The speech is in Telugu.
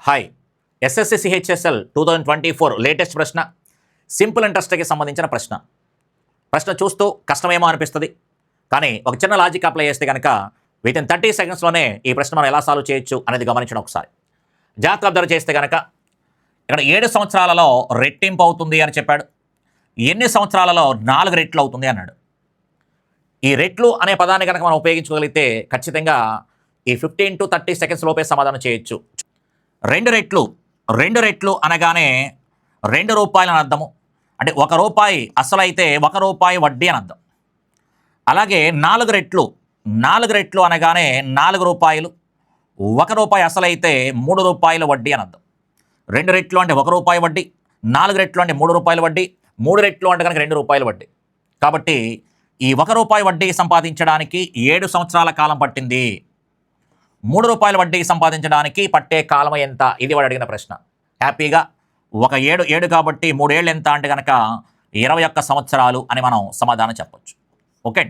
హాయ్, ఎస్ఎస్సి సిహెచ్ఎస్ఎల్ 2024 లేటెస్ట్ ప్రశ్న, సింపుల్ ఇంట్రెస్ట్కి సంబంధించిన ప్రశ్న చూస్తూ కష్టమేమో అనిపిస్తుంది, కానీ ఒక చిన్న లాజిక్ అప్లై చేస్తే కనుక వితిన్ 30 సెకండ్స్లోనే ఈ ప్రశ్న మనం ఎలా సాల్వ్ చేయొచ్చు అనేది గమనించడం ఒకసారి జాగ్రత్తగా అబ్జర్వ్ చేస్తే కనుక ఇక్కడ 7 సంవత్సరాలలో రెట్టింపు అవుతుంది అని చెప్పాడు. ఎన్ని సంవత్సరాలలో 4 రెట్లు అవుతుంది అన్నాడు. ఈ రెట్లు అనే పదాన్ని కనుక మనం ఉపయోగించగలిగితే ఖచ్చితంగా ఈ 15 to 30 సెకండ్స్ లోపే సమాధానం చేయొచ్చు. 2 రెట్లు అనగానే 2 రూపాయలు అని అర్థము. అంటే 1 రూపాయి అసలు అయితే 1 రూపాయి వడ్డీ అని అర్థం. అలాగే 4 రెట్లు అనగానే 4 రూపాయలు, 1 రూపాయి అసలు అయితే 3 రూపాయల వడ్డీ అని అర్థం. 2 రెట్లు అంటే 1 రూపాయి వడ్డీ, 4 రెట్లు అంటే 3 రూపాయల వడ్డీ, 3 రెట్లు అంటే కనుక 2 రూపాయల వడ్డీ. కాబట్టి ఈ 1 రూపాయి వడ్డీ సంపాదించడానికి 7 సంవత్సరాల కాలం పట్టింది. 3 రూపాయల వడ్డీ సంపాదించడానికి పట్టే కాలం ఎంత? ఇది వాడు అడిగిన ప్రశ్న. హ్యాపీగా ఒక 7 కాబట్టి 3 ఏళ్ళు ఎంత అంటే కనుక 21 సంవత్సరాలు అని మనం సమాధానం చెప్పొచ్చు. ఓకే.